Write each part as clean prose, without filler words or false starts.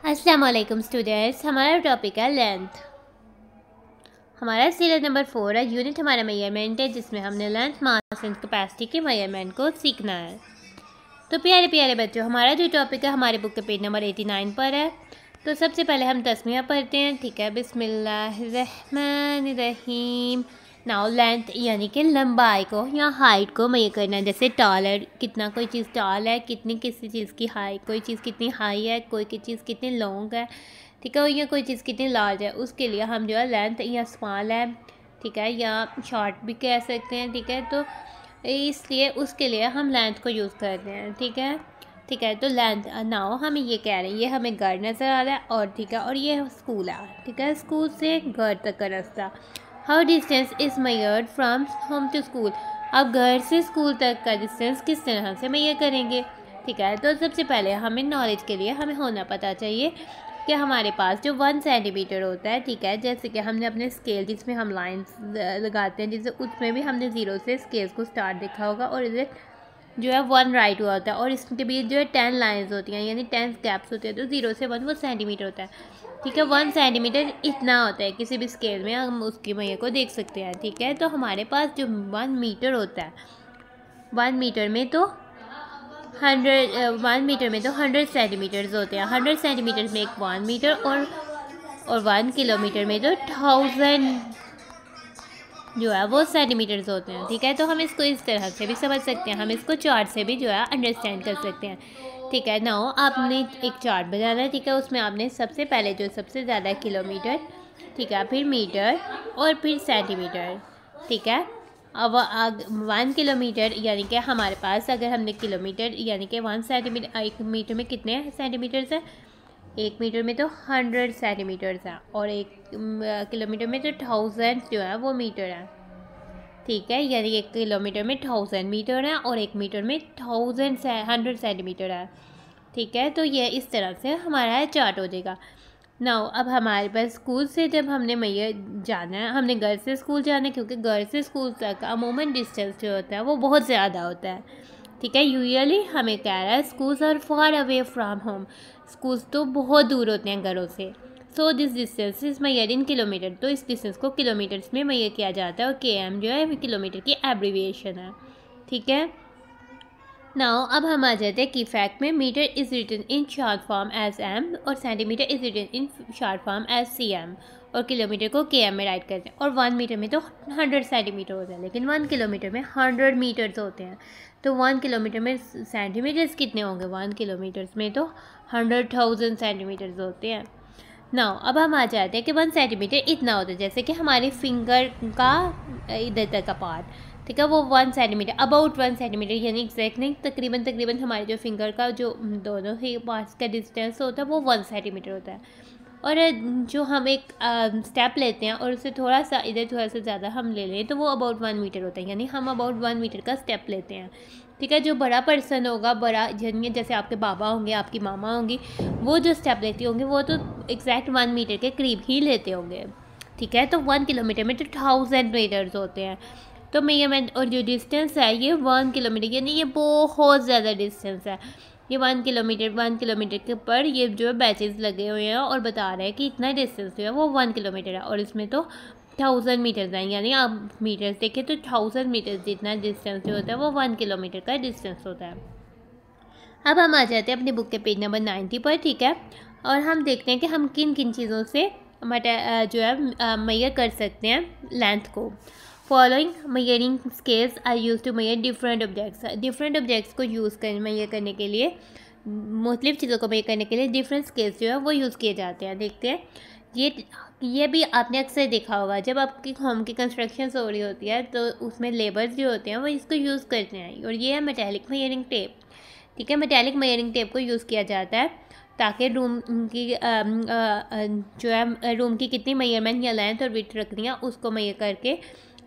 अस्सलाम वालेकुम स्टूडेंट्स। हमारा टॉपिक है लेंथ। हमारा सीरियल नंबर 4 है। यूनिट हमारा मेजरमेंट है, जिसमें हमने लेंथ, मास एंड कैपेसिटी के मेजरमेंट को सीखना है। तो प्यारे प्यारे बच्चों, हमारा जो टॉपिक है हमारे बुक के पेज नंबर 89 पर है। तो सबसे पहले हम तस्मीया पढ़ते हैं, ठीक है। बिस्मिल्लाहिर्रहमानिर्रहीम। नाउ लेंथ यानी कि लंबाई को या हाइट को मेजर करना है। जैसे टॉल है, कितना कोई चीज़ टॉल है, कितनी किसी चीज़ की हाइट, कोई चीज़ कितनी हाई है, कोई की चीज़ कितनी लॉन्ग है, ठीक है, या कोई चीज़ कितनी लार्ज है। उसके लिए हम जो है लेंथ या स्मॉल है, ठीक है, या शॉर्ट भी कह सकते हैं, ठीक है। तो इसलिए उसके लिए हम लेंथ को यूज़ करते हैं, ठीक है। ठीक है, तो लेंथ नाउ हम ये कह रहे हैं, ये हमें घर नज़र आ रहा है और ठीक है, और ये स्कूल है, ठीक है। स्कूल से घर तक का रास्ता। How distance is measured from home to school. अब घर से स्कूल तक का डिस्टेंस किस तरह से मेजर करेंगे, ठीक है। तो सबसे पहले हमें नॉलेज के लिए हमें होना पता चाहिए कि हमारे पास जो 1 सेंटीमीटर होता है, ठीक है। जैसे कि हमने अपने स्केल जिसमें हम लाइंस लगाते हैं, जिससे उसमें भी हमने ज़ीरो से स्केल्स को स्टार्ट देखा होगा, और इधर जो है 1 राइट हुआ होता है, और इसके बीच जो है 10 लाइंस होती हैं, यानी 10 गैप्स होते हैं। तो 0 से 1 वो सेंटीमीटर होता है, ठीक है। 1 सेंटीमीटर इतना होता है, किसी भी स्केल में हम उसकी मैया को देख सकते हैं, ठीक है। तो हमारे पास जो 1 मीटर होता है, 1 मीटर में तो 100 सेंटीमीटर्स होते हैं। 100 सेंटीमीटर्स में एक 1 मीटर, और 1 किलोमीटर में तो 1000 जो है वो सेंटीमीटर्स होते हैं, ठीक है। तो हम इसको इस तरह से भी समझ सकते हैं, हम इसको चार्ट से भी जो है अंडरस्टैंड कर सकते हैं, ठीक है। नाउ आपने एक चार्ट बनाना है, ठीक है। उसमें आपने सबसे पहले जो सबसे ज़्यादा किलोमीटर, ठीक है, फिर मीटर और फिर सेंटीमीटर, ठीक है। अब 1 किलोमीटर यानी कि हमारे पास अगर हमने किलोमीटर यानी कि 1 सेंटीमीटर, 1 मीटर में कितने सेंटीमीटर्स हैं, 1 मीटर में तो 100 सेंटीमीटर्स हैं, और 1 किलोमीटर में तो 1000 जो है वो मीटर है, ठीक है। यानी 1 किलोमीटर में 1000 मीटर है, और 1 मीटर में 100 सेंटीमीटर है, ठीक है। तो ये इस तरह से हमारा चार्ट हो जाएगा। नाउ अब हमारे पास स्कूल से जब हमने मैया जाना है, हमने घर से स्कूल जाना है, क्योंकि घर से स्कूल तक अमूमन डिस्टेंस जो होता है वो बहुत ज़्यादा होता है, ठीक है। यूजुअली हमें कह रहा है schools are far away from home. Schools तो बहुत दूर होते हैं घरों से। So this distance is measured in kilometre. तो इस डिस्टेंस को किलोमीटर्स में मेजर किया जाता है, और KM जो है किलोमीटर की एब्रीविएशन है, ठीक है। नाउ अब हम आ जाते हैं की फैक्ट में। Metre is written in short form as M, और centimetre is written in short form as CM, और किलोमीटर को KM में राइट करते हैं। और 1 मीटर में तो 100 सेंटीमीटर होता है, लेकिन 1 किलोमीटर में 100 मीटर्स होते हैं। तो 1 किलोमीटर में सेंटीमीटर्स कितने होंगे, 1 किलोमीटर्स में तो 100,000 सेंटीमीटर्स होते हैं। नाउ अब हम आ जाते हैं कि 1 सेंटीमीटर इतना होता है, जैसे कि हमारी फिंगर का इधर तक का पार्ट, ठीक है, वो 1 सेंटीमीटर, अबाउट 1 सेंटीमीटर, यानी एग्जैक्ट नहीं, तकरीबन हमारे जो फिंगर का जो दोनों ही पार्ट्स का डिस्टेंस होता है वो 1 सेंटीमीटर होता है। और जो हम एक स्टेप लेते हैं और उससे थोड़ा सा इधर थोड़ा सा ज़्यादा हम ले लें, तो वो अबाउट 1 मीटर होता है, यानी हम अबाउट 1 मीटर का स्टेप लेते हैं, ठीक है। जो बड़ा पर्सन होगा, बड़ा यानी जैसे आपके बाबा होंगे, आपकी मामा होंगी, वो जो स्टेप लेती होंगे वो तो एग्जैक्ट 1 मीटर के करीब ही लेते होंगे, ठीक है। तो 1 किलोमीटर में तो 1000 मीटर्स होते हैं। तो मेजरमेंट और जो डिस्टेंस है ये 1 किलोमीटर, यानी ये बहुत ज़्यादा डिस्टेंस है। ये 1 किलोमीटर के ऊपर ये जो है बैचेस लगे हुए हैं और बता रहे हैं कि इतना डिस्टेंस जो है वो 1 किलोमीटर है, और इसमें तो 1000 मीटर्स हैं, यानी आप मीटर्स देखें तो 1000 मीटर्स जितना डिस्टेंस जो होता है वो 1 किलोमीटर का डिस्टेंस होता है। अब हम आ जाते हैं अपने बुक के पेज नंबर 90 पर, ठीक है। और हम देखते हैं कि हम किन किन चीज़ों से जो है मेजर कर सकते हैं लेंथ को। Following measuring scales are use to measure different objects को यूज़ कर मेजर करने के लिए, मुख्तलिफ़ चीज़ों को मेजर करने के लिए डिफरेंट स्केल्स जो है वो यूज़ किए जाते हैं। देखते हैं, ये भी आपने अक्सर देखा होगा, जब आपकी होम की कंस्ट्रक्शन हो रही होती है तो उसमें लेबर्स जो होते हैं वो इसको यूज़ करते हैं, और ये है मेटेलिक मेजरिंग टेप, ठीक है। मेटेलिक मेजरिंग टेप को यूज़ किया जाता है ताकि रूम की जो है रूम की कितनी मेजरमेंट या लेंथ और विड्थ रखनी है उसको मेजर करके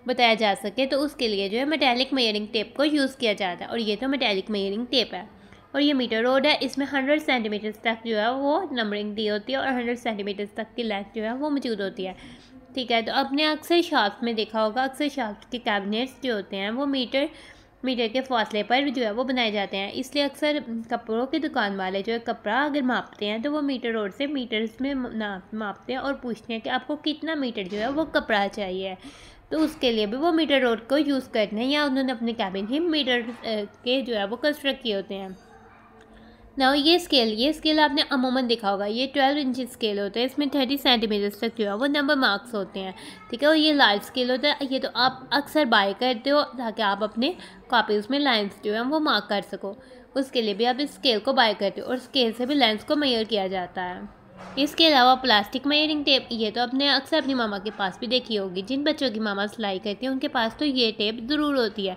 बताया जा सके। तो उसके लिए जो है मेटेलिक मेजरिंग टेप को यूज़ किया जाता है, और ये तो मेटेलिक मेजरिंग टेप है। और ये मीटर रोड है, इसमें 100 सेंटीमीटर्स तक जो है वो नंबरिंग दी होती है, और 100 सेंटीमीटर्स तक की लेंथ जो है वो मौजूद होती है, ठीक है। तो आपने अक्सर शॉप्स में देखा होगा, अक्सर शॉप्स के कैबिनेट्स जो होते हैं वो मीटर मीटर के फासले पर जो है वो बनाए जाते हैं। इसलिए अक्सर कपड़ों की दुकान वाले जो है कपड़ा अगर मापते हैं तो वो मीटर रोड से मीटर्स में मापते हैं और पूछते हैं कि आपको कितना मीटर जो है वो कपड़ा चाहिए, तो उसके लिए भी वो मीटर रोड को यूज़ करते हैं या उन्होंने अपने कैबिन ही मीटर के जो है वो कंस्ट्रक्ट किए होते हैं। ना ये स्केल आपने अमूमन देखा होगा, ये 12 इंच स्केल होता है, इसमें 30 सेंटीमीटर तक जो है वो नंबर मार्क्स होते हैं, ठीक है। और ये लार्ज स्केल होता है, ये तो आप अक्सर बाय करते हो ताकि आप अपने कॉपीज़ में लाइंस जो है वो मार्क कर सको, उसके लिए भी आप इस स्केल को बाय करते हो और स्केल से भी लाइंस को मेजर किया जाता है। इसके अलावा प्लास्टिक मेजरिंग टेप, ये तो आपने अक्सर अपनी मामा के पास भी देखी होगी, जिन बच्चों की मामा सिलाई करती हैं उनके पास तो ये टेप ज़रूर होती है,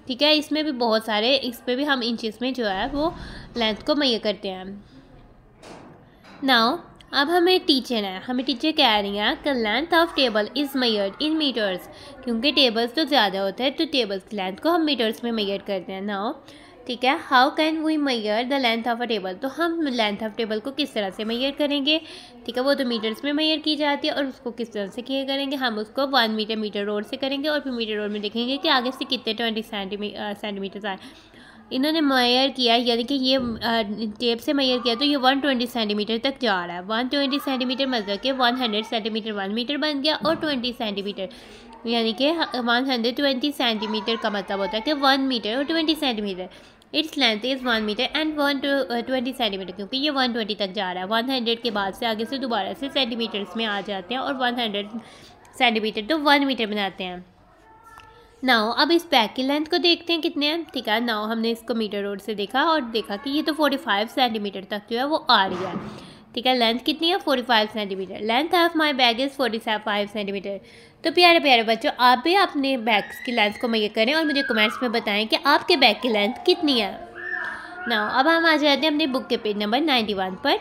ठीक है। इसमें भी बहुत सारे, इस पर भी हम इंचेस में जो है वो लेंथ को मेजर करते हैं। नाउ अब हमें टीचर कह रही हैं कि length of table is measured in metres, क्योंकि टेबल्स तो ज़्यादा होता है तो टेबल्स की लेंथ को हम मीटर्स में मेजर करते हैं। नाउ ठीक है, how can we measure the length of a table, तो हम लेंथ ऑफ टेबल को किस तरह से मेजर करेंगे, ठीक है। वो तो मीटर्स में मेजर की जाती है और उसको किस तरह से किए करेंगे, हम उसको 1 मीटर मीटर रोड से करेंगे और फिर मीटर रोड में देखेंगे कि आगे से कितने 20 सेंटीमीटर आए। इन्होंने मेजर किया, यानी कि ये टेप से मेजर किया तो ये 120 सेंटीमीटर तक जा रहा है। 120 सेंटीमीटर मतलब कि 100 सेंटीमीटर 1 मीटर बन गया और 20 सेंटीमीटर यानी कि 120 सेंटीमीटर का मतलब होता है कि 1 मीटर और 20 centimetre. Its length is 1 metre and 120 centimetre, क्योंकि ये 120 तक जा रहा है। 100 के बाद से आगे से दोबारा से सेंटीमीटर्स में आ जाते हैं और 100 सेंटीमीटर तो 1 मीटर बनाते हैं। नाउ अब इस बैग की लेंथ को देखते हैं कितने हैं, ठीक है। नाउ हमने इसको मीटर रोड से देखा और देखा कि ये तो 45 सेंटीमीटर तक जो है वो आ रही है, ठीक है। लेंथ कितनी है, 45 centimetre. Length of my bag is 45 centimetre. तो प्यारे प्यारे बच्चों, आप भी अपने बैग्स की लेंथ को मेजर करें और मुझे कमेंट्स में बताएं कि आपके बैग की लेंथ कितनी है। नाउ अब हम आ जाते हैं अपने बुक के पेज नंबर 91 पर,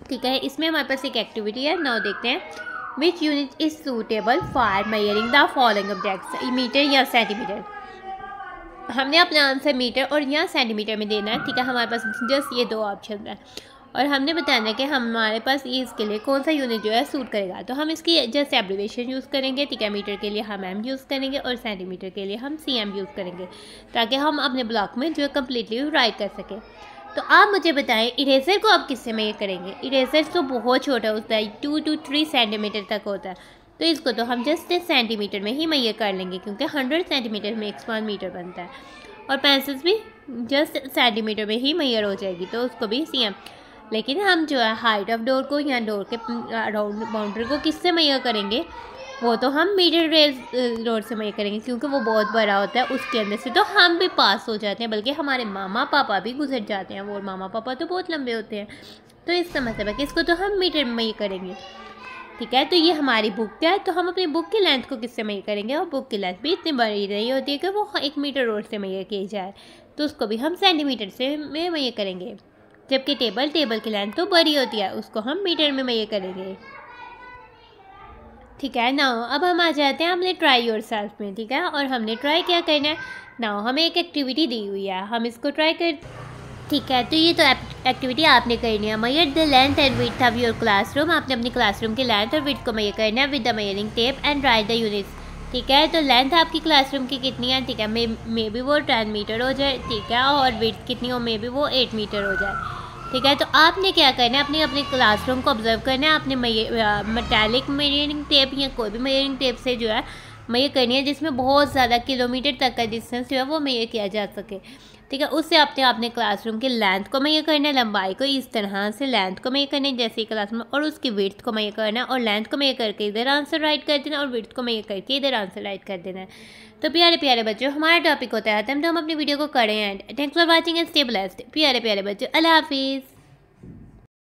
ठीक है। इसमें हमारे पास एक एक्टिविटी है। नाउ देखते हैं, which unit is suitable for measuring the following objects, metre या सेंटीमीटर। हमने अपना आंसर मीटर और या सेंटीमीटर में देना है, ठीक है। हमारे पास जस्ट ये दो ऑप्शन है और हमने बताना है कि हमारे पास ये इसके लिए कौन सा यूनिट जो है सूट करेगा। तो हम इसकी जस्ट एब्रिवेशन यूज़ करेंगे, ठीक है। मीटर के लिए हम एम यूज़ करेंगे और सेंटीमीटर के लिए हम CM यूज़ करेंगे, ताकि हम अपने ब्लॉक में जो है कम्प्लीटली राइट कर सकें। तो आप मुझे बताएं, इरेजर को आप किससे मेजर करेंगे। इरेजर तो बहुत छोटा होता है, 2 to 3 सेंटीमीटर तक होता है, तो इसको तो हम जस्ट सेंटीमीटर में ही मेजर कर लेंगे, क्योंकि 100 सेंटीमीटर में 1 मीटर बनता है। और पेंसिल्स भी जस्ट सेंटीमीटर में ही मेजर हो जाएगी, तो उसको भी CM। लेकिन हम जो है हाइट ऑफ डोर को या डोर के अराउंड बाउंड्री को किससे मेजर करेंगे, वो तो हम मीटर रोड से मेजर करेंगे, क्योंकि वो बहुत बड़ा होता है, उसके अंदर से तो हम भी पास हो जाते हैं, बल्कि हमारे मामा पापा भी गुजर जाते हैं, वो मामा पापा तो बहुत लंबे होते हैं। तो इसका मतलब है कि इसको तो हम मीटर में मेजर करेंगे, ठीक है। तो ये हमारी बुक है, तो हम अपनी बुक की लेंथ को किससे मेजर करेंगे, और बुक की लेंथ भी इतनी बड़ी नहीं होती है कि वो 1 मीटर रोड से मेजर की जाए, तो उसको भी हम सेंटीमीटर से मेजर करेंगे। जबकि टेबल की लेंथ तो बड़ी होती है, उसको हम मीटर में मेजर करेंगे, ठीक है। नाउ अब हम आ जाते हैं हमने ट्राई योरसेल्फ में, ठीक है। और हमने ट्राई क्या करना है, नाउ हमें एक एक्टिविटी दी हुई है, हम इसको ट्राई कर, ठीक है। तो ये तो एक्टिविटी आपने करनी है, major the length and width of your classroom. आपने अपनी क्लासरूम की लेंथ और विड्थ को मेजर करना है with the measuring tape and right the units, ठीक है। तो लेंथ आपकी क्लासरूम की कितनी है, ठीक है, मे बी वो 10 मीटर हो जाए, ठीक है। और विड्थ कितनी हो, मे बी वो 8 मीटर हो जाए, ठीक है। तो आपने क्या करना है, अपने क्लासरूम को ऑब्जर्व करना है, आपने मेटालिक मेजरिंग टेप या कोई भी मेजरिंग टेप से जो है मेजर करनी है, जिसमें बहुत ज़्यादा किलोमीटर तक का डिस्टेंस जो है वो मेजर किया जा सके, ठीक है। उससे अपने क्लासरूम की लेंथ को मेजर करना है, लंबाई को इस तरह से लेंथ को मेजर करना है जैसे क्लासरूम, और उसकी विड्थ को मेजर करना है और लेंथ को मेजर करके इधर आंसर राइट कर देना और विड्थ को मेजर करके इधर आंसर राइट कर देना है। तो प्यारे प्यारे बच्चों, हमारा टॉपिक होता है तो हम अपनी वीडियो को करें and thanks for watching and stay blessed. प्यारे प्यारे बच्चों, अल्लाह हाफिज़।